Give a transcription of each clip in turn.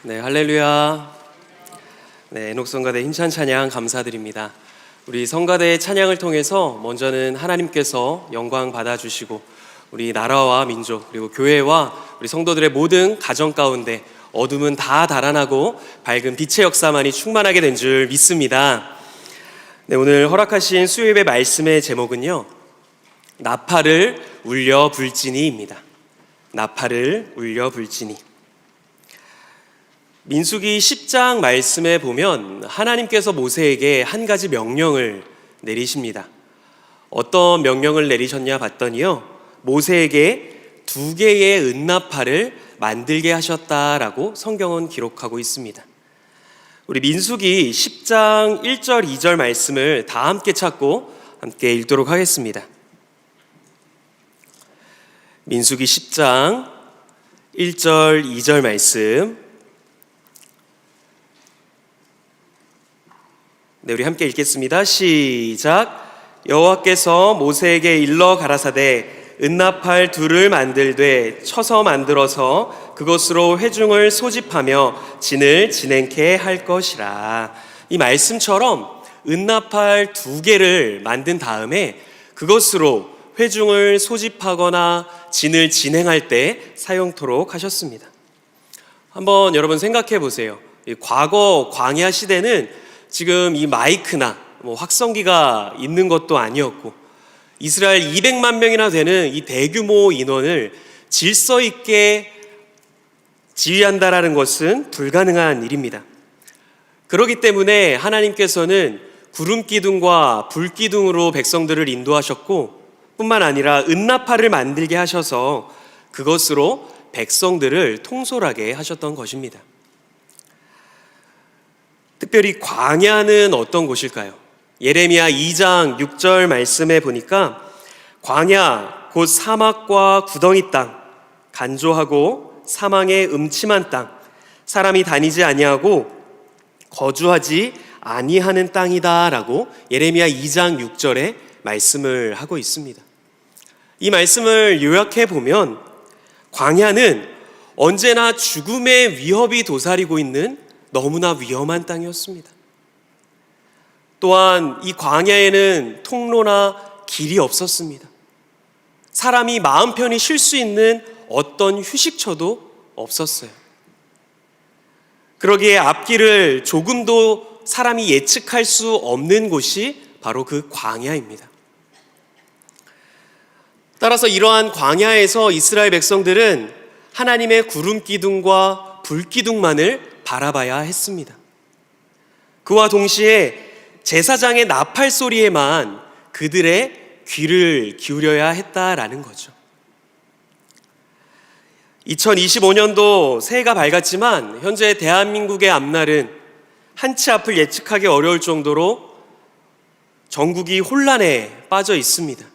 네, 할렐루야. 네, 엔옥성가대 힘찬 찬양 감사드립니다. 우리 성가대의 찬양을 통해서 먼저는 하나님께서 영광 받아주시고 우리 나라와 민족 그리고 교회와 우리 성도들의 모든 가정 가운데 어둠은 다 달아나고 밝은 빛의 역사만이 충만하게 된 줄 믿습니다. 네, 오늘 허락하신 수요예배 말씀의 제목은요, 나팔을 울려 불지니입니다. 나팔을 울려 불지니. 민수기 10장 말씀에 보면 하나님께서 모세에게 한 가지 명령을 내리십니다. 어떤 명령을 내리셨냐 봤더니요, 모세에게 2개의 은나팔을 만들게 하셨다라고 성경은 기록하고 있습니다. 우리 민수기 10장 1절 2절 말씀을 다 함께 찾고 함께 읽도록 하겠습니다. 민수기 10장 1절 2절 말씀, 네, 우리 함께 읽겠습니다. 시작. 여호와께서 모세에게 일러 가라사대 은나팔 2를 만들되 쳐서 만들어서 그것으로 회중을 소집하며 진을 진행케 할 것이라. 이 말씀처럼 은나팔 2개를 만든 다음에 그것으로 회중을 소집하거나 진을 진행할 때 사용토록 하셨습니다. 한번 여러분 생각해 보세요. 과거 광야 시대는 지금 이 마이크나 확성기가 있는 것도 아니었고 이스라엘 200만 명이나 되는 이 대규모 인원을 질서 있게 지휘한다라는 것은 불가능한 일입니다. 그렇기 때문에 하나님께서는 구름 기둥과 불 기둥으로 백성들을 인도하셨고 뿐만 아니라 은나팔을 만들게 하셔서 그것으로 백성들을 통솔하게 하셨던 것입니다. 특별히 광야는 어떤 곳일까요? 예레미야 2장 6절 말씀에 보니까 광야 곧 사막과 구덩이 땅, 간조하고 사망의 음침한 땅, 사람이 다니지 아니하고 거주하지 아니하는 땅이다 라고 예레미야 2장 6절에 말씀을 하고 있습니다. 이 말씀을 요약해 보면 광야는 언제나 죽음의 위협이 도사리고 있는 너무나 위험한 땅이었습니다. 또한 이 광야에는 통로나 길이 없었습니다. 사람이 마음 편히 쉴 수 있는 어떤 휴식처도 없었어요. 그러기에 앞길을 조금도 사람이 예측할 수 없는 곳이 바로 그 광야입니다. 따라서 이러한 광야에서 이스라엘 백성들은 하나님의 구름 기둥과 불 기둥만을 바라봐야 했습니다. 그와 동시에 제사장의 나팔 소리에만 그들의 귀를 기울여야 했다라는 거죠. 2025년도 새해가 밝았지만 현재 대한민국의 앞날은 한치 앞을 예측하기 어려울 정도로 전국이 혼란에 빠져 있습니다.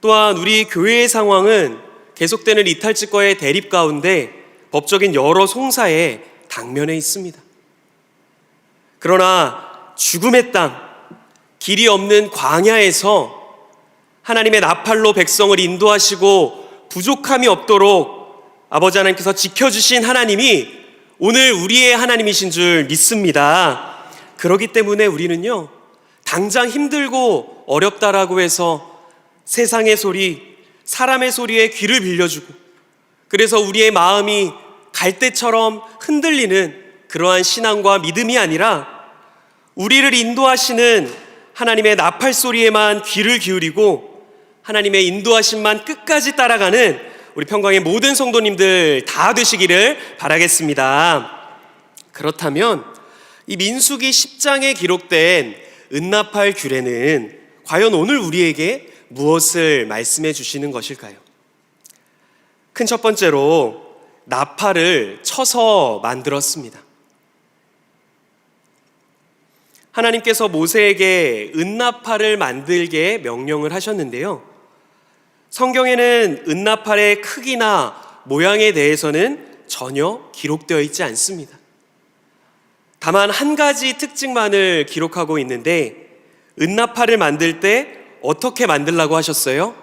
또한 우리 교회의 상황은 계속되는 이탈직과의 대립 가운데 법적인 여러 송사에 당면해 있습니다. 그러나 죽음의 땅, 길이 없는 광야에서 하나님의 나팔로 백성을 인도하시고 부족함이 없도록 아버지 하나님께서 지켜주신 하나님이 오늘 우리의 하나님이신 줄 믿습니다. 그렇기 때문에 우리는요, 당장 힘들고 어렵다라고 해서 세상의 소리, 사람의 소리에 귀를 빌려주고 그래서 우리의 마음이 갈대처럼 흔들리는 그러한 신앙과 믿음이 아니라 우리를 인도하시는 하나님의 나팔 소리에만 귀를 기울이고 하나님의 인도하심만 끝까지 따라가는 우리 평강의 모든 성도님들 다 되시기를 바라겠습니다. 그렇다면 이 민수기 10장에 기록된 은나팔 규례는 과연 오늘 우리에게 무엇을 말씀해 주시는 것일까요? 큰 첫 번째로 나팔을 쳐서 만들었습니다. 하나님께서 모세에게 은나팔을 만들게 명령을 하셨는데요, 성경에는 은나팔의 크기나 모양에 대해서는 전혀 기록되어 있지 않습니다. 다만 한 가지 특징만을 기록하고 있는데 은나팔을 만들 때 어떻게 만들라고 하셨어요?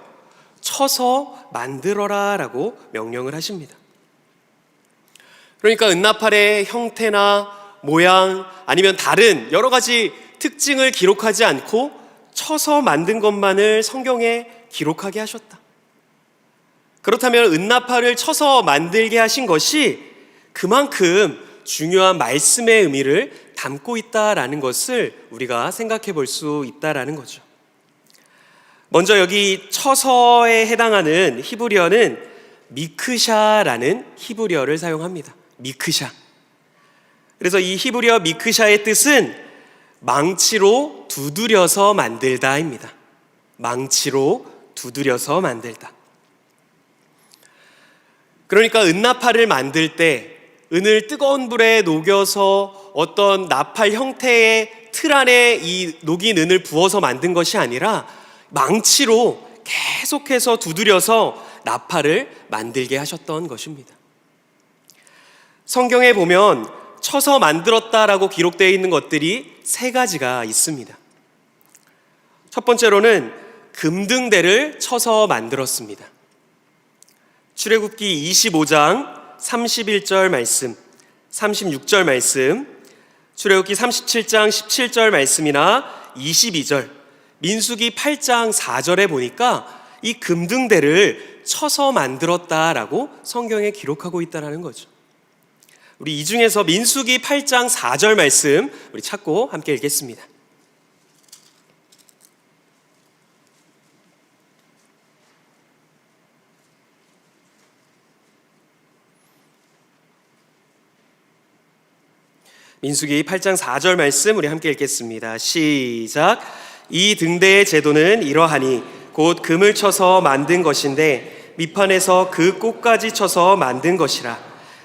쳐서 만들어라 라고 명령을 하십니다. 그러니까 은나팔의 형태나 모양 아니면 다른 여러 가지 특징을 기록하지 않고 쳐서 만든 것만을 성경에 기록하게 하셨다. 그렇다면 은나팔을 쳐서 만들게 하신 것이 그만큼 중요한 말씀의 의미를 담고 있다라는 것을 우리가 생각해 볼 수 있다라는 거죠. 먼저 여기 쳐서에 해당하는 히브리어는 미크샤라는 히브리어를 사용합니다. 미크샤. 그래서 이 히브리어 미크샤의 뜻은 망치로 두드려서 만들다입니다. 망치로 두드려서 만들다. 그러니까 은나팔을 만들 때 은을 뜨거운 불에 녹여서 어떤 나팔 형태의 틀 안에 이 녹인 은을 부어서 만든 것이 아니라 망치로 계속해서 두드려서 나팔을 만들게 하셨던 것입니다. 성경에 보면 쳐서 만들었다라고 기록되어 있는 것들이 세 가지가 있습니다. 첫 번째로는 금등대를 쳐서 만들었습니다. 출애굽기 25장 31절 말씀, 36절 말씀, 출애굽기 37장 17절 말씀이나 22절, 민수기 8장 4절에 보니까 이 금등대를 쳐서 만들었다라고 성경에 기록하고 있다는 거죠. 우리 이 중에서 민수기 8장 4절 말씀 우리 찾고 함께 읽겠습니다. 민수기 8장 4절 말씀 우리 함께 읽겠습니다. 시작. 이 등대의 제도는 이러하니 곧 금을 쳐서 만든 것인데 밑판에서 그 꽃까지 쳐서 만든 것이라.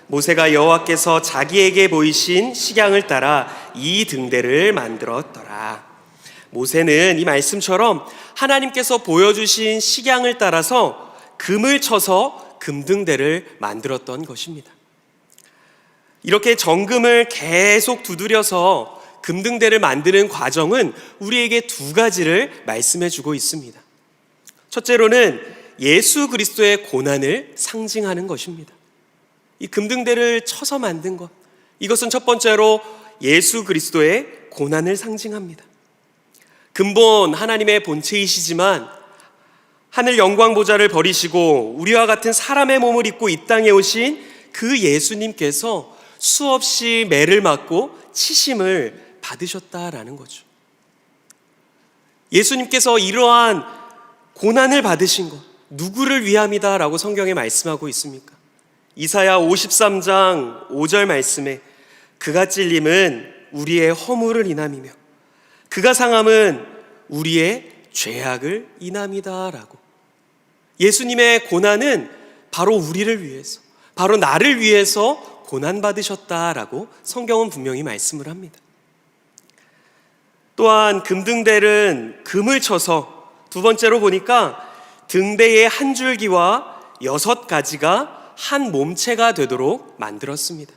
모세가 여호와께서 자기에게 보이신 식양을 따라 이 등대를 만들었더라. 모세는 이 말씀처럼 하나님께서 보여주신 식양을 따라서 금을 쳐서 금등대를 만들었던 것입니다. 이렇게 정금을 계속 두드려서 금등대를 만드는 과정은 우리에게 두 가지를 말씀해 주고 있습니다. 첫째로는 예수 그리스도의 고난을 상징하는 것입니다. 이 금등대를 쳐서 만든 것, 이것은 첫 번째로 예수 그리스도의 고난을 상징합니다. 근본 하나님의 본체이시지만 하늘 영광 보좌를 버리시고 우리와 같은 사람의 몸을 입고 이 땅에 오신 그 예수님께서 수없이 매를 맞고 치심을 받으셨다라는 거죠. 예수님께서 이러한 고난을 받으신 것, 누구를 위함이다라고 성경에 말씀하고 있습니까? 이사야 53장 5절 말씀에 그가 찔림은 우리의 허물을 인함이며 그가 상함은 우리의 죄악을 인함이다라고. 예수님의 고난은 바로 우리를 위해서, 바로 나를 위해서 고난받으셨다라고 성경은 분명히 말씀을 합니다. 또한 금등대는 금을 쳐서 두 번째로 보니까 등대의 한 줄기와 6가지가 한 몸체가 되도록 만들었습니다.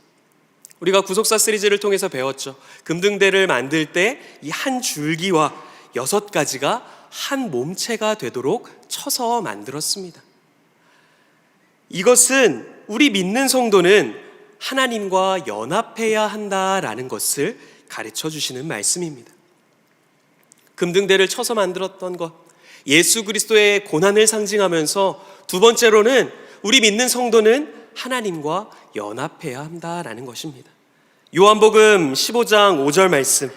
우리가 구속사 시리즈를 통해서 배웠죠. 금등대를 만들 때 이 한 줄기와 6가지가 한 몸체가 되도록 쳐서 만들었습니다. 이것은 우리 믿는 성도는 하나님과 연합해야 한다라는 것을 가르쳐 주시는 말씀입니다. 금등대를 쳐서 만들었던 것, 예수 그리스도의 고난을 상징하면서 두 번째로는 우리 믿는 성도는 하나님과 연합해야 한다라는 것입니다. 요한복음 15장 5절 말씀,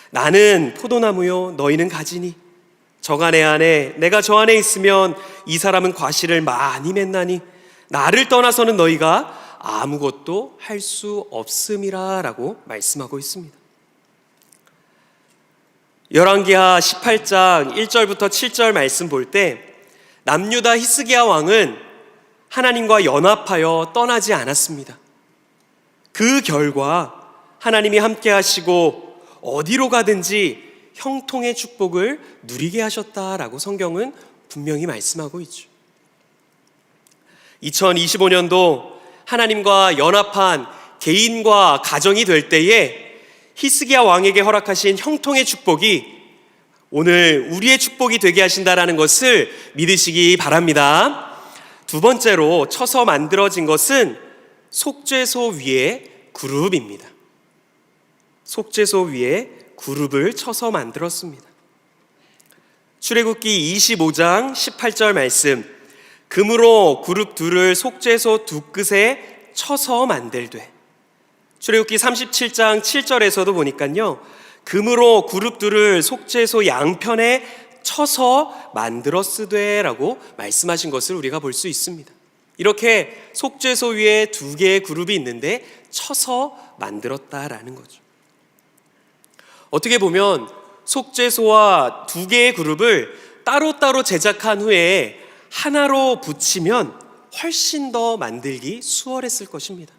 나는 포도나무요 너희는 가지니 저가 내 안에 내가 저 안에 있으면 이 사람은 과실을 많이 맺나니 나를 떠나서는 너희가 아무것도 할 수 없음이라 라고 말씀하고 있습니다. 열왕기하 18장 1절부터 7절 말씀 볼 때 남유다 히스기야 왕은 하나님과 연합하여 떠나지 않았습니다. 그 결과 하나님이 함께 하시고 어디로 가든지 형통의 축복을 누리게 하셨다라고 성경은 분명히 말씀하고 있죠. 2025년도 하나님과 연합한 개인과 가정이 될 때에 히스기야 왕에게 허락하신 형통의 축복이 오늘 우리의 축복이 되게 하신다라는 것을 믿으시기 바랍니다. 두 번째로 쳐서 만들어진 것은 속죄소 위에 그룹입니다. 속죄소 위에 그룹을 쳐서 만들었습니다. 출애굽기 25장 18절 말씀, 금으로 그룹 둘을 속죄소 두 끝에 쳐서 만들되. 출애굽기 37장 7절에서도 보니까요, 금으로 그룹 둘을 속죄소 양편에 쳐서 만들었으되 라고 말씀하신 것을 우리가 볼 수 있습니다. 이렇게 속죄소 위에 두 개의 그룹이 있는데 쳐서 만들었다라는 거죠. 어떻게 보면 속죄소와 두 개의 그룹을 따로따로 제작한 후에 하나로 붙이면 훨씬 더 만들기 수월했을 것입니다.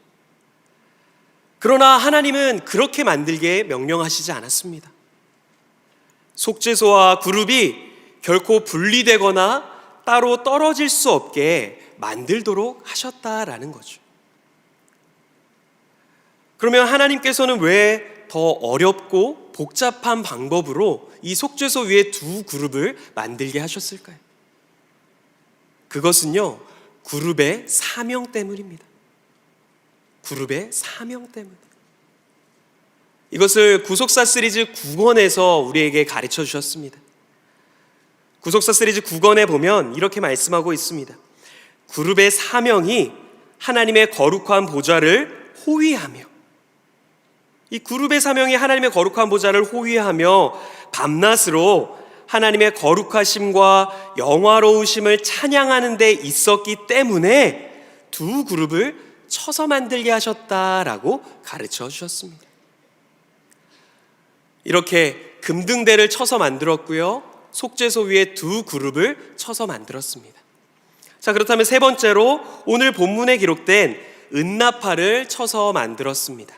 그러나 하나님은 그렇게 만들게 명령하시지 않았습니다. 속죄소와 그룹이 결코 분리되거나 따로 떨어질 수 없게 만들도록 하셨다라는 거죠. 그러면 하나님께서는 왜 더 어렵고 복잡한 방법으로 이 속죄소 위에 두 그룹을 만들게 하셨을까요? 그것은요, 그룹의 사명 때문입니다. 그룹의 사명 때문. 이것을 구속사 시리즈 9권에서 우리에게 가르쳐 주셨습니다. 구속사 시리즈 9권에 보면 이렇게 말씀하고 있습니다. 그룹의 사명이 하나님의 거룩한 보좌를 호위하며, 이 그룹의 사명이 하나님의 거룩한 보좌를 호위하며 밤낮으로 하나님의 거룩하심과 영화로우심을 찬양하는 데 있었기 때문에 두 그룹을 쳐서 만들게 하셨다라고 가르쳐 주셨습니다. 이렇게 금등대를 쳐서 만들었고요, 속죄소 위에 두 그룹을 쳐서 만들었습니다. 자, 그렇다면 세 번째로 오늘 본문에 기록된 은나팔을 쳐서 만들었습니다.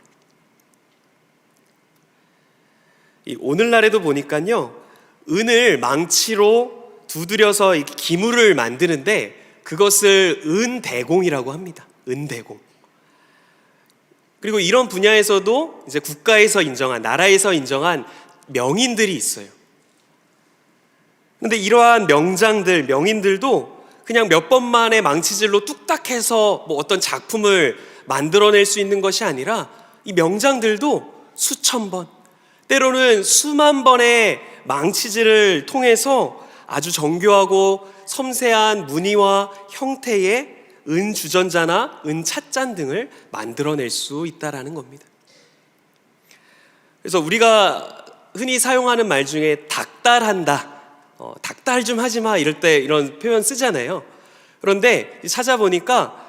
오늘날에도 보니까요, 은을 망치로 두드려서 기물을 만드는데 그것을 은대공이라고 합니다. 은대공. 그리고 이런 분야에서도 이제 국가에서 인정한, 나라에서 인정한 명인들이 있어요. 근데 이러한 명장들, 명인들도 그냥 몇 번 만에 망치질로 뚝딱 해서 어떤 작품을 만들어낼 수 있는 것이 아니라 이 명장들도 수천 번, 때로는 수만 번의 망치질을 통해서 아주 정교하고 섬세한 무늬와 형태의 은주전자나 은찻잔 등을 만들어낼 수 있다는 겁니다. 그래서 우리가 흔히 사용하는 말 중에 닥달한다, 닥달 좀 하지 마, 이럴 때 이런 표현 쓰잖아요. 그런데 찾아보니까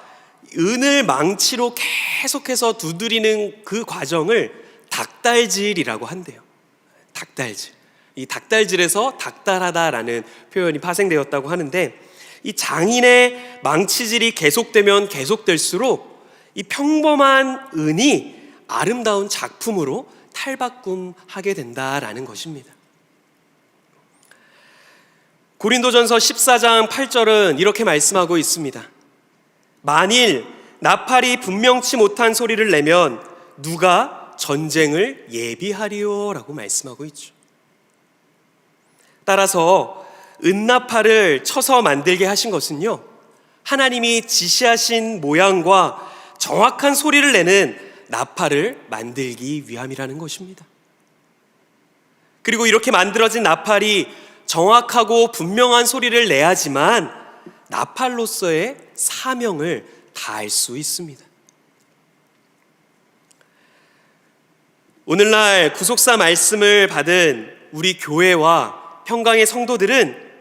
은을 망치로 계속해서 두드리는 그 과정을 닥달질이라고 한대요. 닥달질. 이 닥달질에서 닥달하다라는 표현이 파생되었다고 하는데, 이 장인의 망치질이 계속되면 계속될수록 이 평범한 은이 아름다운 작품으로 탈바꿈하게 된다라는 것입니다. 고린도전서 14장 8절은 이렇게 말씀하고 있습니다. 만일 나팔이 분명치 못한 소리를 내면 누가 전쟁을 예비하리요 라고 말씀하고 있죠. 따라서 은나팔을 쳐서 만들게 하신 것은요, 하나님이 지시하신 모양과 정확한 소리를 내는 나팔을 만들기 위함이라는 것입니다. 그리고 이렇게 만들어진 나팔이 정확하고 분명한 소리를 내야지만 나팔로서의 사명을 다할 수 있습니다. 오늘날 구속사 말씀을 받은 우리 교회와 평강의 성도들은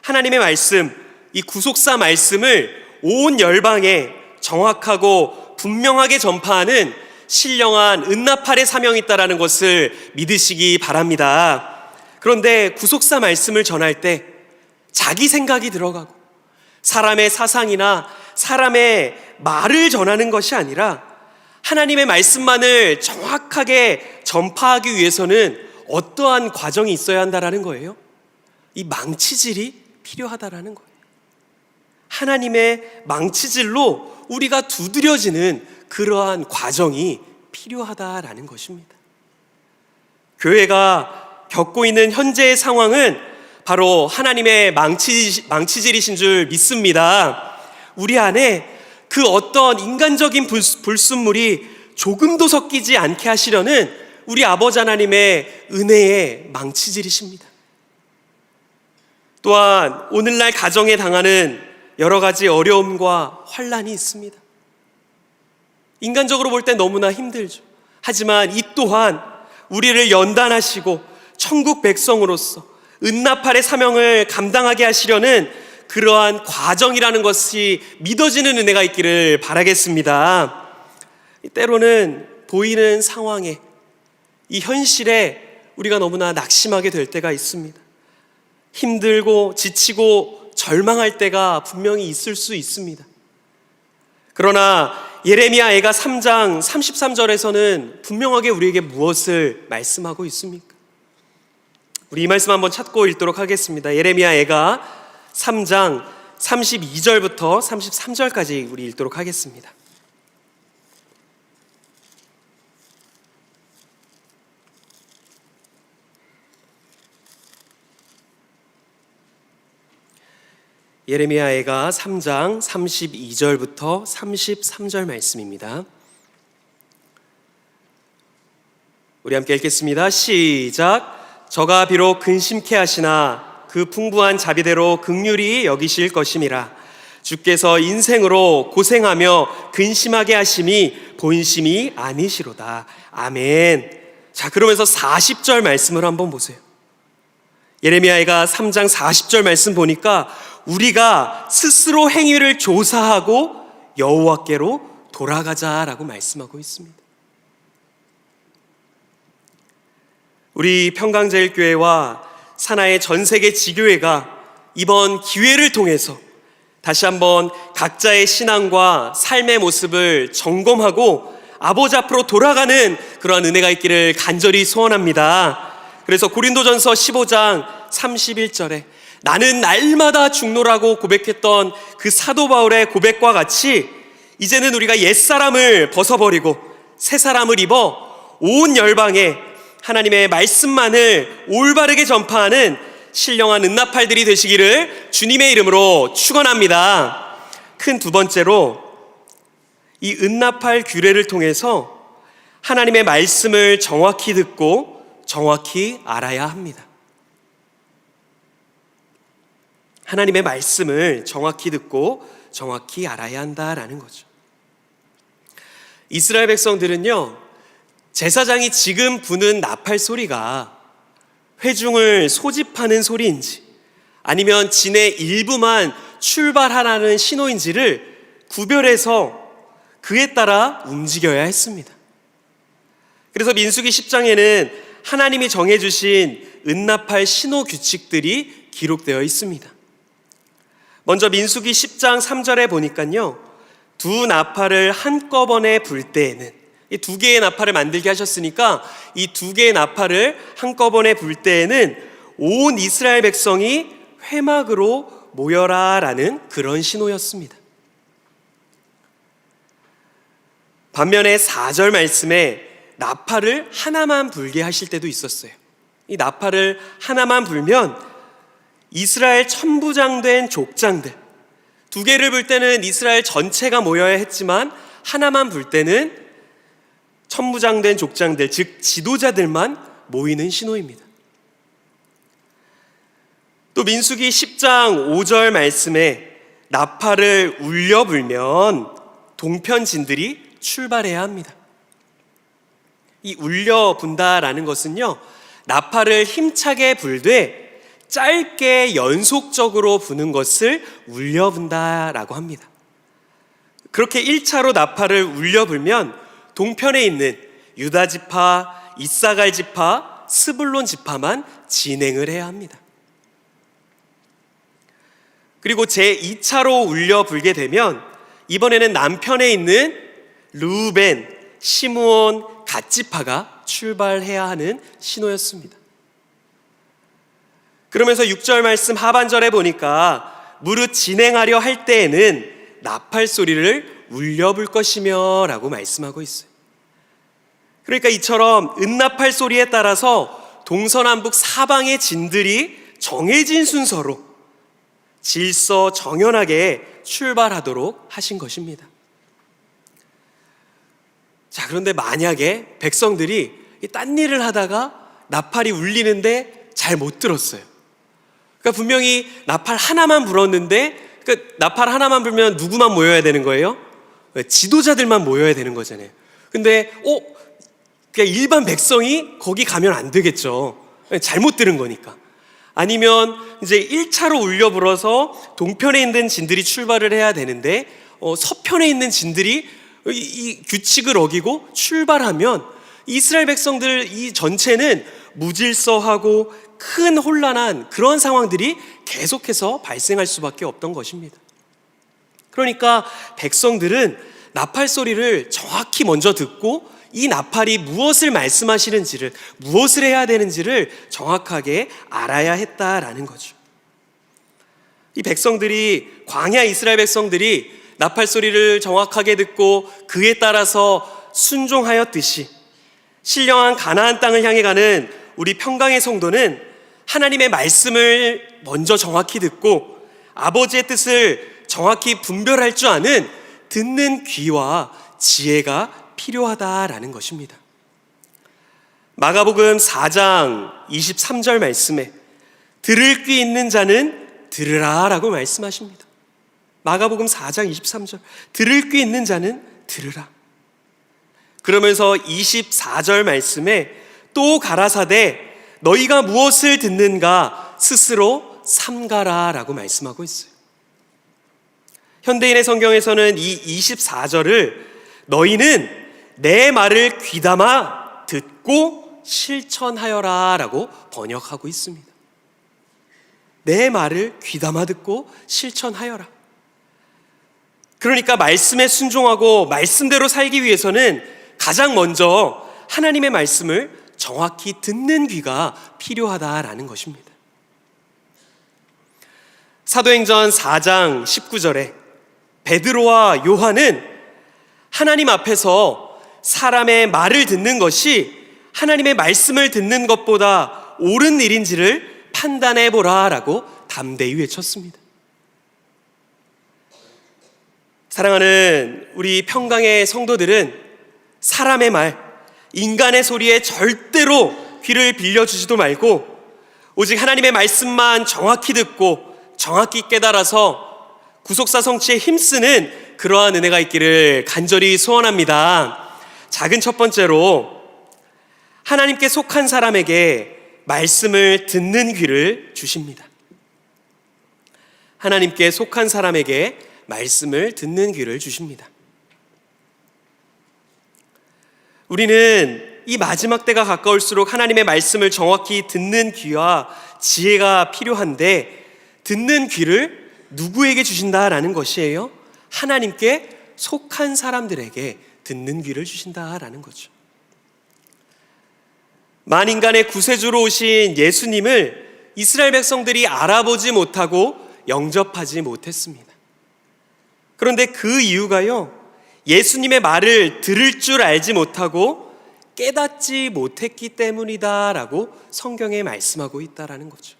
하나님의 말씀, 이 구속사 말씀을 온 열방에 정확하고 분명하게 전파하는 신령한 은나팔의 사명이 있다는 것을 믿으시기 바랍니다. 그런데 구속사 말씀을 전할 때 자기 생각이 들어가고 사람의 사상이나 사람의 말을 전하는 것이 아니라 하나님의 말씀만을 정확하게 전파하기 위해서는 어떠한 과정이 있어야 한다는 거예요? 이 망치질이 필요하다는 거예요. 하나님의 망치질로 우리가 두드려지는 그러한 과정이 필요하다는 것입니다. 교회가 겪고 있는 현재의 상황은 바로 하나님의 망치질이신 줄 믿습니다. 우리 안에 그 어떤 인간적인 불순물이 조금도 섞이지 않게 하시려는 우리 아버지 하나님의 은혜의 망치질이십니다. 또한 오늘날 가정에 당하는 여러 가지 어려움과 환난이 있습니다. 인간적으로 볼 때 너무나 힘들죠. 하지만 이 또한 우리를 연단하시고 천국 백성으로서 은나팔의 사명을 감당하게 하시려는 그러한 과정이라는 것이 믿어지는 은혜가 있기를 바라겠습니다. 때로는 보이는 상황에, 이 현실에 우리가 너무나 낙심하게 될 때가 있습니다. 힘들고 지치고 절망할 때가 분명히 있을 수 있습니다. 그러나 예레미야 애가 3장 33절에서는 분명하게 우리에게 무엇을 말씀하고 있습니까? 우리 이 말씀 한번 찾고 읽도록 하겠습니다. 예레미야 애가 3장 32절부터 33절까지 우리 읽도록 하겠습니다. 예레미야 애가 3장 32절부터 33절 말씀입니다. 우리 함께 읽겠습니다. 시작. 저가 비록 근심케 하시나 그 풍부한 자비대로 긍휼히 여기실 것임이라. 주께서 인생으로 고생하며 근심하게 하심이 본심이 아니시로다. 아멘. 자, 그러면서 40절 말씀을 한번 보세요. 예레미야가 3장 40절 말씀 보니까 우리가 스스로 행위를 조사하고 여호와께로 돌아가자라고 말씀하고 있습니다. 우리 평강제일교회와 사나의 전세계 지교회가 이번 기회를 통해서 다시 한번 각자의 신앙과 삶의 모습을 점검하고 아버지 앞으로 돌아가는 그러한 은혜가 있기를 간절히 소원합니다. 그래서 고린도전서 15장 31절에 나는 날마다 중노라고 고백했던 그 사도 바울의 고백과 같이 이제는 우리가 옛사람을 벗어버리고 새사람을 입어 온 열방에 하나님의 말씀만을 올바르게 전파하는 신령한 은나팔들이 되시기를 주님의 이름으로 축원합니다. 큰 두 번째로 이 은나팔 규례를 통해서 하나님의 말씀을 정확히 듣고 정확히 알아야 합니다. 하나님의 말씀을 정확히 듣고 정확히 알아야 한다라는 거죠. 이스라엘 백성들은요, 제사장이 지금 부는 나팔 소리가 회중을 소집하는 소리인지 아니면 진의 일부만 출발하라는 신호인지를 구별해서 그에 따라 움직여야 했습니다. 그래서 민수기 10장에는 하나님이 정해주신 은나팔 신호 규칙들이 기록되어 있습니다. 먼저 민수기 10장 3절에 보니까요, 두 나팔을 한꺼번에 불 때에는, 이 두 개의 나팔을 만들게 하셨으니까 이 두 개의 나팔을 한꺼번에 불 때에는 온 이스라엘 백성이 회막으로 모여라 라는 그런 신호였습니다. 반면에 4절 말씀에 나팔을 하나만 불게 하실 때도 있었어요. 이 나팔을 하나만 불면 이스라엘 천부장된 족장들, 두 개를 불 때는 이스라엘 전체가 모여야 했지만 하나만 불 때는 천부장된 족장들, 즉 지도자들만 모이는 신호입니다. 또 민수기 10장 5절 말씀에 나팔을 울려 불면 동편진들이 출발해야 합니다. 이 울려 분다라는 것은요, 나팔을 힘차게 불되 짧게 연속적으로 부는 것을 울려 분다라고 합니다. 그렇게 1차로 나팔을 울려 불면 동편에 있는 유다 지파, 이사갈 지파, 스불론 지파만 진행을 해야 합니다. 그리고 제2차로 울려 불게 되면 이번에는 남편에 있는 르우벤, 시므온, 갓 지파가 출발해야 하는 신호였습니다. 그러면서 6절 말씀 하반절에 보니까 무릇 진행하려 할 때에는 나팔 소리를 울려 불 것이며 라고 말씀하고 있어요. 그러니까 이처럼 은나팔 소리에 따라서 동서남북 사방의 진들이 정해진 순서로 질서 정연하게 출발하도록 하신 것입니다. 자, 그런데 만약에 백성들이 딴 일을 하다가 나팔이 울리는데 잘 못 들었어요. 그러니까 분명히 나팔 하나만 불었는데, 그러니까 나팔 하나만 불면 누구만 모여야 되는 거예요? 지도자들만 모여야 되는 거잖아요. 근데 그냥 일반 백성이 거기 가면 안 되겠죠. 잘못 들은 거니까. 아니면 이제 1차로 울려 불어서 동편에 있는 진들이 출발을 해야 되는데 서편에 있는 진들이 이 규칙을 어기고 출발하면 이스라엘 백성들 이 전체는 무질서하고 큰 혼란한 그런 상황들이 계속해서 발생할 수밖에 없던 것입니다. 그러니까 백성들은 나팔 소리를 정확히 먼저 듣고 이 나팔이 무엇을 말씀하시는지를, 무엇을 해야 되는지를 정확하게 알아야 했다라는 거죠. 이 백성들이, 광야 이스라엘 백성들이 나팔 소리를 정확하게 듣고 그에 따라서 순종하였듯이 신령한 가나안 땅을 향해 가는 우리 평강의 성도는 하나님의 말씀을 먼저 정확히 듣고 아버지의 뜻을 정확히 분별할 줄 아는 듣는 귀와 지혜가 필요하다라는 것입니다. 마가복음 4장 23절 말씀에 들을 귀 있는 자는 들으라 라고 말씀하십니다. 마가복음 4장 23절, 들을 귀 있는 자는 들으라. 그러면서 24절 말씀에 또 가라사대 너희가 무엇을 듣는가 스스로 삼가라 라고 말씀하고 있어요. 현대인의 성경에서는 이 24절을 너희는 내 말을 귀담아 듣고 실천하여라 라고 번역하고 있습니다. 내 말을 귀담아 듣고 실천하여라. 그러니까 말씀에 순종하고 말씀대로 살기 위해서는 가장 먼저 하나님의 말씀을 정확히 듣는 귀가 필요하다라는 것입니다. 사도행전 4장 19절에 베드로와 요한은 하나님 앞에서 사람의 말을 듣는 것이 하나님의 말씀을 듣는 것보다 옳은 일인지를 판단해 보라 라고 담대히 외쳤습니다. 사랑하는 우리 평강의 성도들은 사람의 말, 인간의 소리에 절대로 귀를 빌려주지도 말고 오직 하나님의 말씀만 정확히 듣고 정확히 깨달아서 구속사 성취에 힘쓰는 그러한 은혜가 있기를 간절히 소원합니다. 작은 첫 번째로 하나님께 속한 사람에게 말씀을 듣는 귀를 주십니다. 하나님께 속한 사람에게 말씀을 듣는 귀를 주십니다. 우리는 이 마지막 때가 가까울수록 하나님의 말씀을 정확히 듣는 귀와 지혜가 필요한데 듣는 귀를 누구에게 주신다라는 것이에요? 하나님께 속한 사람들에게 듣는 귀를 주신다라는 거죠. 만인간의 구세주로 오신 예수님을 이스라엘 백성들이 알아보지 못하고 영접하지 못했습니다. 그런데 그 이유가요, 예수님의 말을 들을 줄 알지 못하고 깨닫지 못했기 때문이다라고 성경에 말씀하고 있다라는 거죠.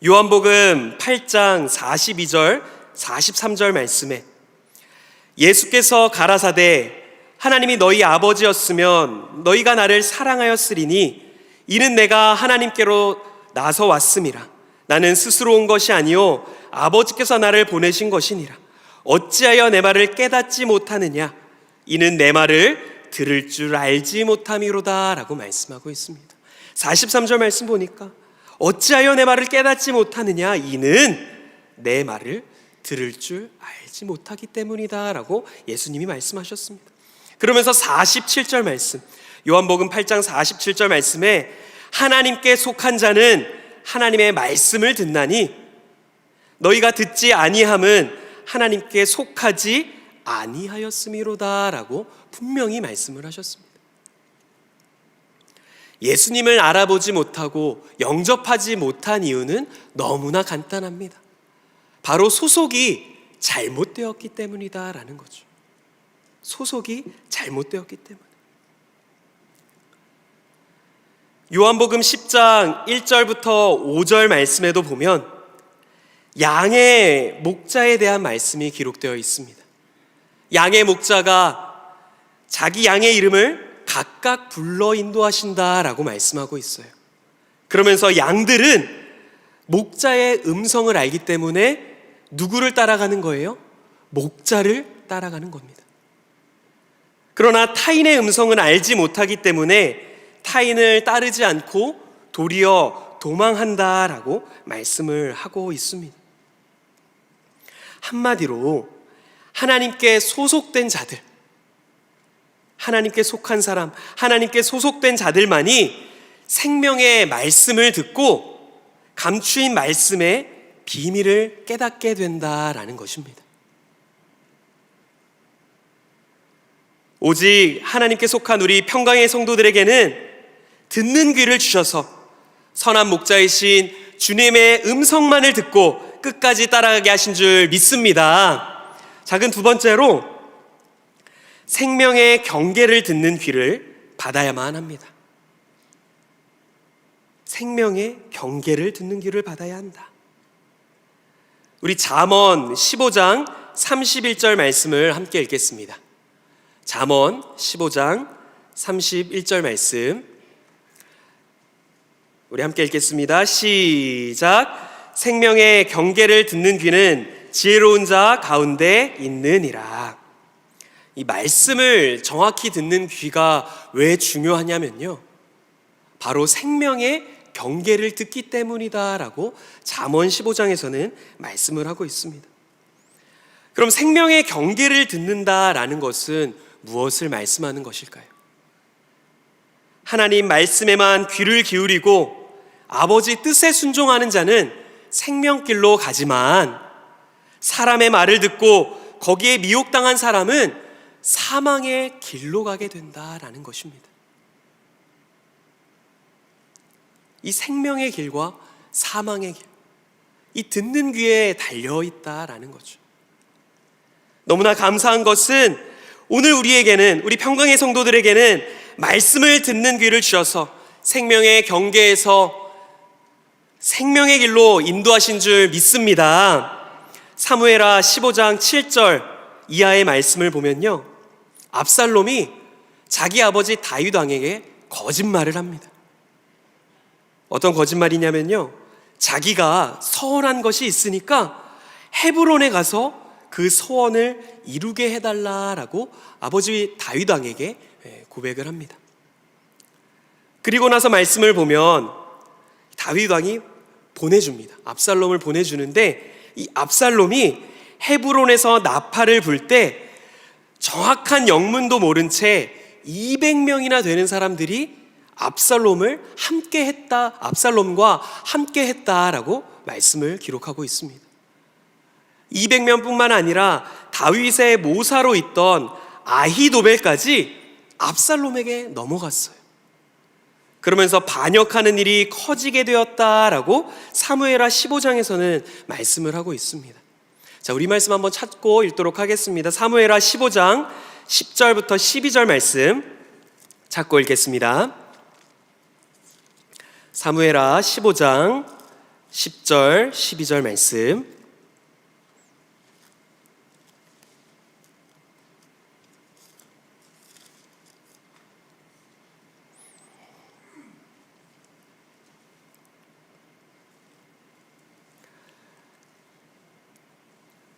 요한복음 8장 42절 43절 말씀에 예수께서 가라사대 하나님이 너희 아버지였으면 너희가 나를 사랑하였으리니 이는 내가 하나님께로 나서 왔음이라. 나는 스스로 온 것이 아니요 아버지께서 나를 보내신 것이니라. 어찌하여 내 말을 깨닫지 못하느냐? 이는 내 말을 들을 줄 알지 못함이로다 라고 말씀하고 있습니다. 43절 말씀 보니까 어찌하여 내 말을 깨닫지 못하느냐? 이는 내 말을 들을 줄 알지 못하기 때문이다 라고 예수님이 말씀하셨습니다. 그러면서 47절 말씀, 요한복음 8장 47절 말씀에 하나님께 속한 자는 하나님의 말씀을 듣나니 너희가 듣지 아니함은 하나님께 속하지 아니하였음이로다 라고 분명히 말씀을 하셨습니다. 예수님을 알아보지 못하고 영접하지 못한 이유는 너무나 간단합니다. 바로 소속이 잘못되었기 때문이다 라는 거죠. 소속이 잘못되었기 때문에. 요한복음 10장 1절부터 5절 말씀에도 보면 양의 목자에 대한 말씀이 기록되어 있습니다. 양의 목자가 자기 양의 이름을 각각 불러 인도하신다라고 말씀하고 있어요. 그러면서 양들은 목자의 음성을 알기 때문에 누구를 따라가는 거예요? 목자를 따라가는 겁니다. 그러나 타인의 음성은 알지 못하기 때문에 타인을 따르지 않고 도리어 도망한다라고 말씀을 하고 있습니다. 한마디로 하나님께 소속된 자들, 하나님께 속한 사람, 하나님께 소속된 자들만이 생명의 말씀을 듣고 감추인 말씀의 비밀을 깨닫게 된다라는 것입니다. 오직 하나님께 속한 우리 평강의 성도들에게는 듣는 귀를 주셔서 선한 목자이신 주님의 음성만을 듣고 끝까지 따라가게 하신 줄 믿습니다. 작은 두 번째로 생명의 경계를 듣는 귀를 받아야만 합니다. 생명의 경계를 듣는 귀를 받아야 한다. 우리 잠언 15장 31절 말씀을 함께 읽겠습니다. 잠언 15장 31절 말씀 우리 함께 읽겠습니다. 시작. 생명의 경계를 듣는 귀는 지혜로운 자 가운데 있느니라. 이 말씀을 정확히 듣는 귀가 왜 중요하냐면요, 바로 생명의 경계를 듣기 때문이다라고 잠언 15장에서는 말씀을 하고 있습니다. 그럼 생명의 경계를 듣는다라는 것은 무엇을 말씀하는 것일까요? 하나님 말씀에만 귀를 기울이고 아버지 뜻에 순종하는 자는 생명길로 가지만 사람의 말을 듣고 거기에 미혹당한 사람은 사망의 길로 가게 된다라는 것입니다. 이 생명의 길과 사망의 길, 이 듣는 귀에 달려있다라는 거죠. 너무나 감사한 것은 오늘 우리에게는, 우리 평강의 성도들에게는 말씀을 듣는 귀를 주셔서 생명의 경계에서 생명의 길로 인도하신 줄 믿습니다. 사무엘하 15장 7절 이하의 말씀을 보면요, 압살롬이 자기 아버지 다윗 왕에게 거짓말을 합니다. 어떤 거짓말이냐면요, 자기가 서원한 것이 있으니까 헤브론에 가서 그 소원을 이루게 해달라라고 아버지 다윗 왕에게 고백을 합니다. 그리고 나서 말씀을 보면 다윗 왕이 보내줍니다. 압살롬을 보내주는데 이 압살롬이 헤브론에서 나팔을 불 때 정확한 영문도 모른 채 200명이나 되는 사람들이 압살롬과 함께 했다라고 말씀을 기록하고 있습니다. 200명뿐만 아니라 다윗의 모사로 있던 아히도벨까지 압살롬에게 넘어갔어요. 그러면서 반역하는 일이 커지게 되었다라고 사무엘하 15장에서는 말씀을 하고 있습니다. 자, 우리 말씀 한번 찾고 읽도록 하겠습니다. 사무엘하 15장 10절부터 12절 말씀 찾고 읽겠습니다. 사무엘하 15장 10절 12절 말씀.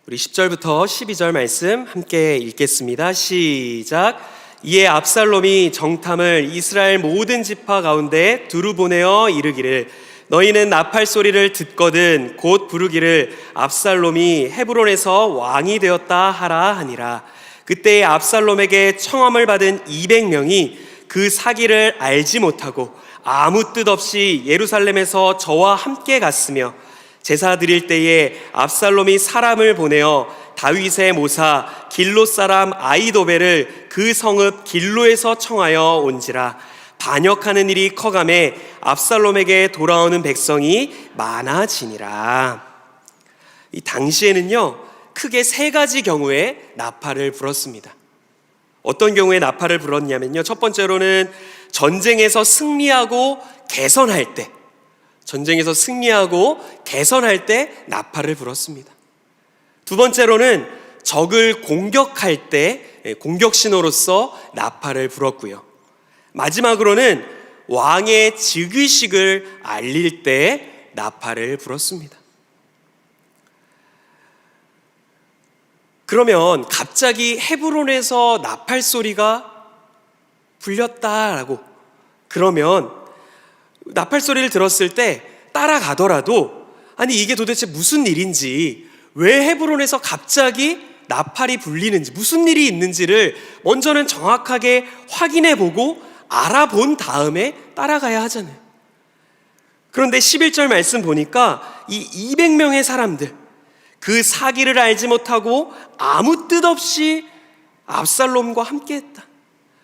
우리 10절부터 12절 말씀 함께 읽겠습니다. 시작. 이에 압살롬이 정탐을 이스라엘 모든 지파 가운데 두루 보내어 이르기를, 너희는 나팔 소리를 듣거든 곧 부르기를 압살롬이 헤브론에서 왕이 되었다 하라 하니라. 그때 압살롬에게 청함을 받은 200명이 그 사기를 알지 못하고 아무 뜻 없이 예루살렘에서 저와 함께 갔으며, 제사 드릴 때에 압살롬이 사람을 보내어 다윗의 모사 길로 사람 아히도벨을 그 성읍 길로에서 청하여 온지라. 반역하는 일이 커가매 압살롬에게 돌아오는 백성이 많아지니라. 이 당시에는요, 크게 세 가지 경우에 나팔을 불었습니다. 어떤 경우에 나팔을 불었냐면요, 첫 번째로는 전쟁에서 승리하고 개선할 때, 나팔을 불었습니다. 두 번째로는 적을 공격할 때 공격 신호로서 나팔을 불었고요. 마지막으로는 왕의 즉위식을 알릴 때 나팔을 불었습니다. 그러면 갑자기 헤브론에서 나팔 소리가 불렸다라고, 그러면 나팔 소리를 들었을 때 따라가더라도, 아니 이게 도대체 무슨 일인지, 왜 헤브론에서 갑자기 나팔이 불리는지, 무슨 일이 있는지를 먼저는 정확하게 확인해 보고 알아본 다음에 따라가야 하잖아요. 그런데 11절 말씀 보니까 이 200명의 사람들, 그 사기를 알지 못하고 아무 뜻 없이 압살롬과 함께했다.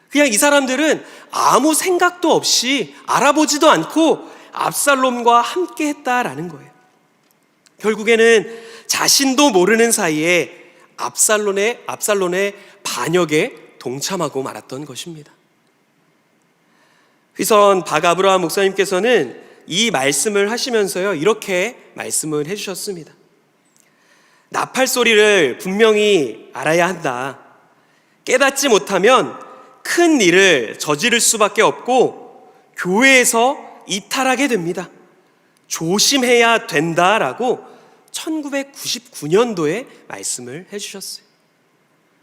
그냥 이 사람들은 아무 생각도 없이, 알아보지도 않고 압살롬과 함께했다라는 거예요. 결국에는 자신도 모르는 사이에 압살롬의 반역에 동참하고 말았던 것입니다. 휘선 박아브라함 목사님께서는 이 말씀을 하시면서요, 이렇게 말씀을 해주셨습니다. 나팔 소리를 분명히 알아야 한다. 깨닫지 못하면 큰 일을 저지를 수밖에 없고 교회에서 이탈하게 됩니다. 조심해야 된다라고 1999년도에 말씀을 해주셨어요.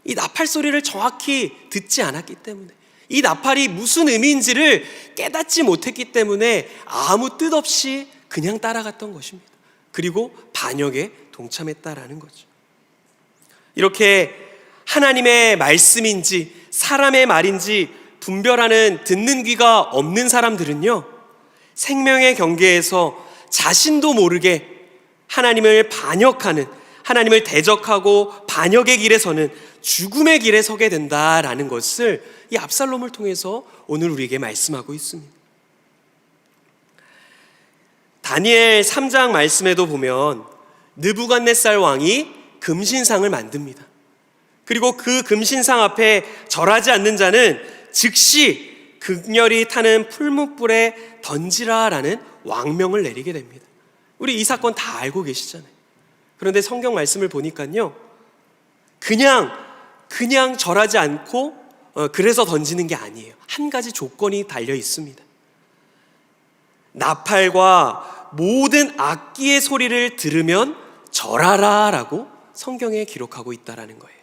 이 나팔 소리를 정확히 듣지 않았기 때문에, 이 나팔이 무슨 의미인지를 깨닫지 못했기 때문에 아무 뜻 없이 그냥 따라갔던 것입니다. 그리고 반역에 동참했다라는 거죠. 이렇게 하나님의 말씀인지 사람의 말인지 분별하는 듣는 귀가 없는 사람들은요, 생명의 경계에서 자신도 모르게 하나님을 반역하는, 하나님을 대적하고 반역의 길에 서는 죽음의 길에 서게 된다라는 것을 이 압살롬을 통해서 오늘 우리에게 말씀하고 있습니다. 다니엘 3장 말씀에도 보면 느부갓네살 왕이 금신상을 만듭니다. 그리고 그 금신상 앞에 절하지 않는 자는 즉시 극렬히 타는 풀무불에 던지라라는 왕명을 내리게 됩니다. 우리 이 사건 다 알고 계시잖아요. 그런데 성경 말씀을 보니까요, 그냥 절하지 않고 그래서 던지는 게 아니에요. 한 가지 조건이 달려 있습니다. 나팔과 모든 악기의 소리를 들으면 절하라라고 성경에 기록하고 있다라는 거예요.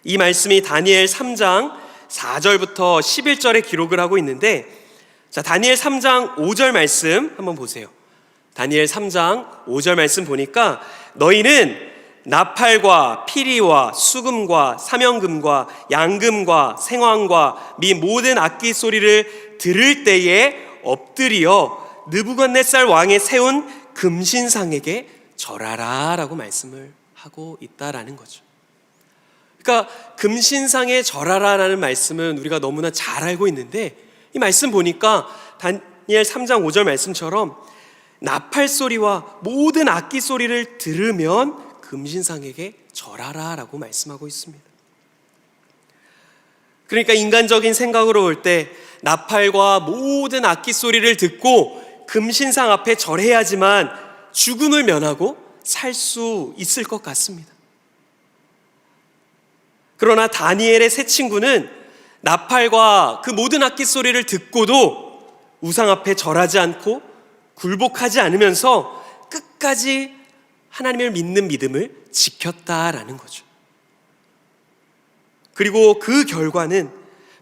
이 말씀이 다니엘 3장 4절부터 11절에 기록을 하고 있는데, 자, 다니엘 3장 5절 말씀 한번 보세요. 다니엘 3장 5절 말씀 보니까 너희는 나팔과 피리와 수금과 사명금과 양금과 생황과 및 모든 악기 소리를 들을 때에 엎드려 느부갓네살 왕의 세운 금신상에게 절하라 라고 말씀을 하고 있다라는 거죠. 그러니까 금신상에 절하라라는 말씀은 우리가 너무나 잘 알고 있는데, 이 말씀 보니까 다니엘 3장 5절 말씀처럼 나팔 소리와 모든 악기 소리를 들으면 금신상에게 절하라라고 말씀하고 있습니다. 그러니까 인간적인 생각으로 볼 때 나팔과 모든 악기 소리를 듣고 금신상 앞에 절해야지만 죽음을 면하고 살 수 있을 것 같습니다. 그러나 다니엘의 세 친구는 나팔과 그 모든 악기 소리를 듣고도 우상 앞에 절하지 않고 굴복하지 않으면서 끝까지 하나님을 믿는 믿음을 지켰다라는 거죠. 그리고 그 결과는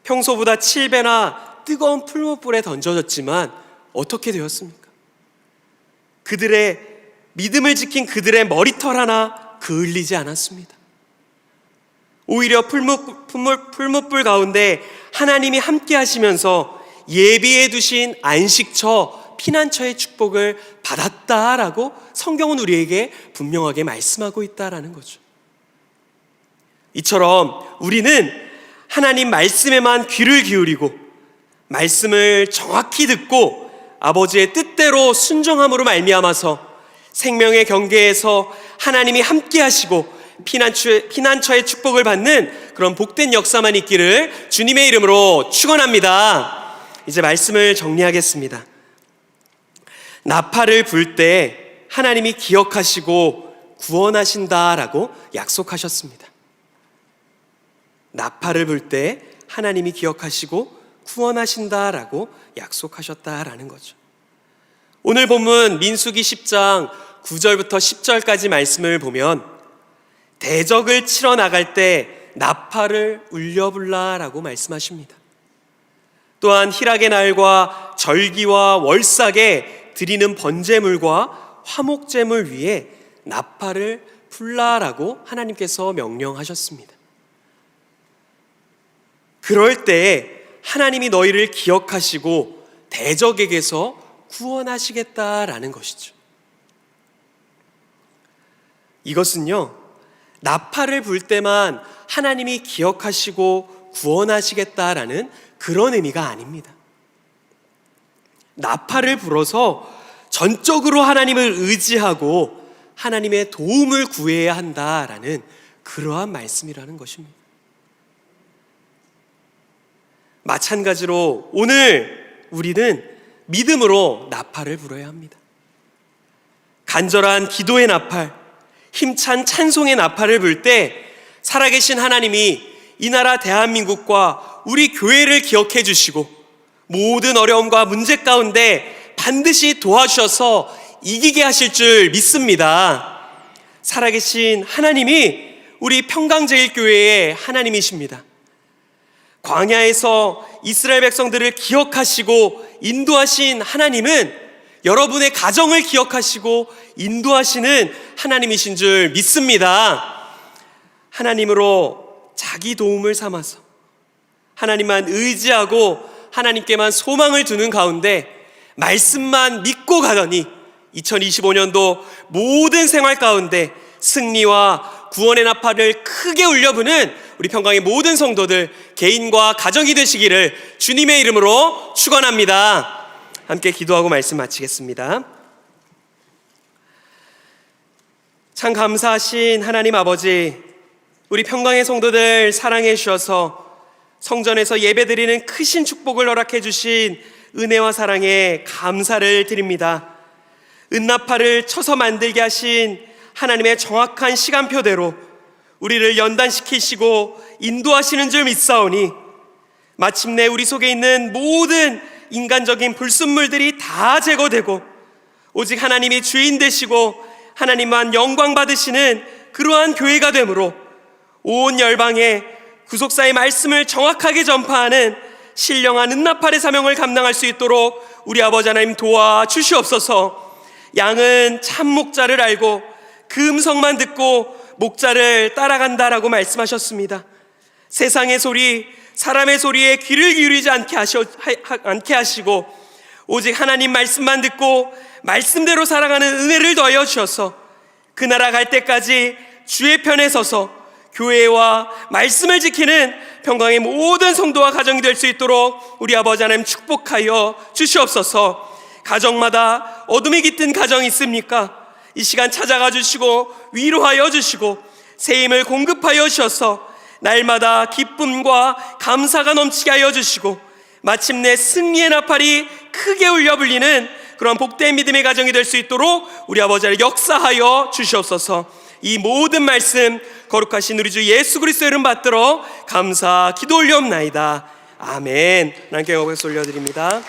평소보다 7배나 뜨거운 풀무불에 던져졌지만 어떻게 되었습니까? 그들의 믿음을 지킨 그들의 머리털 하나 그을리지 않았습니다. 오히려 풀무불 가운데 하나님이 함께 하시면서 예비해 두신 안식처, 피난처의 축복을 받았다라고 성경은 우리에게 분명하게 말씀하고 있다라는 거죠. 이처럼 우리는 하나님 말씀에만 귀를 기울이고 말씀을 정확히 듣고 아버지의 뜻대로 순종함으로 말미암아서 생명의 경계에서 하나님이 함께 하시고 피난처의 축복을 받는 그런 복된 역사만 있기를 주님의 이름으로 축원합니다. 이제 말씀을 정리하겠습니다. 나팔을 불 때 하나님이 기억하시고 구원하신다라고 약속하셨습니다. 나팔을 불 때 하나님이 기억하시고 구원하신다라고 약속하셨다라는 거죠. 오늘 본문 민수기 10장 9절부터 10절까지 말씀을 보면 대적을 치러 나갈 때 나팔을 울려불라라고 말씀하십니다. 또한 희락의 날과 절기와 월삭에 드리는 번제물과 화목제물 위에 나팔을 불라라고 하나님께서 명령하셨습니다. 그럴 때 하나님이 너희를 기억하시고 대적에게서 구원하시겠다라는 것이죠. 이것은요, 나팔을 불 때만 하나님이 기억하시고 구원하시겠다라는 그런 의미가 아닙니다. 나팔을 불어서 전적으로 하나님을 의지하고 하나님의 도움을 구해야 한다라는 그러한 말씀이라는 것입니다. 마찬가지로 오늘 우리는 믿음으로 나팔을 불어야 합니다. 간절한 기도의 나팔, 힘찬 찬송의 나팔을 불 때 살아계신 하나님이 이 나라 대한민국과 우리 교회를 기억해 주시고 모든 어려움과 문제 가운데 반드시 도와주셔서 이기게 하실 줄 믿습니다. 살아계신 하나님이 우리 평강제일교회의 하나님이십니다. 광야에서 이스라엘 백성들을 기억하시고 인도하신 하나님은 여러분의 가정을 기억하시고 인도하시는 하나님이신 줄 믿습니다. 하나님으로 자기 도움을 삼아서 하나님만 의지하고 하나님께만 소망을 두는 가운데 말씀만 믿고 가더니 2025년도 모든 생활 가운데 승리와 구원의 나팔을 크게 울려부는 우리 평강의 모든 성도들 개인과 가정이 되시기를 주님의 이름으로 축원합니다. 함께 기도하고 말씀 마치겠습니다. 참 감사하신 하나님 아버지, 우리 평강의 성도들 사랑해 주셔서 성전에서 예배드리는 크신 축복을 허락해 주신 은혜와 사랑에 감사를 드립니다. 은나팔을 쳐서 만들게 하신 하나님의 정확한 시간표대로 우리를 연단시키시고 인도하시는 줄 믿사오니 마침내 우리 속에 있는 모든 인간적인 불순물들이 다 제거되고 오직 하나님이 주인 되시고 하나님만 영광 받으시는 그러한 교회가 되므로 온 열방에 구속사의 말씀을 정확하게 전파하는 신령한 은나팔의 사명을 감당할 수 있도록 우리 아버지 하나님 도와주시옵소서. 양은 참 목자를 알고 그 음성만 듣고 목자를 따라간다라고 말씀하셨습니다. 세상의 소리, 사람의 소리에 귀를 기울이지 않게 하시고 오직 하나님 말씀만 듣고 말씀대로 살아가는 은혜를 더하여 주셔서 그 나라 갈 때까지 주의 편에 서서 교회와 말씀을 지키는 평강의 모든 성도와 가정이 될 수 있도록 우리 아버지 하나님 축복하여 주시옵소서. 가정마다 어둠이 깃든 가정이 있습니까? 이 시간 찾아가 주시고 위로하여 주시고 새 힘을 공급하여 주셔서 날마다 기쁨과 감사가 넘치게 하여 주시고 마침내 승리의 나팔이 크게 울려 불리는 그런 복된 믿음의 가정이 될 수 있도록 우리 아버지를 역사하여 주시옵소서. 이 모든 말씀 거룩하신 우리 주 예수 그리스도의 이름 받들어 감사 기도 올려옵나이다. 아멘. 하나님께 영광을 올려드립니다.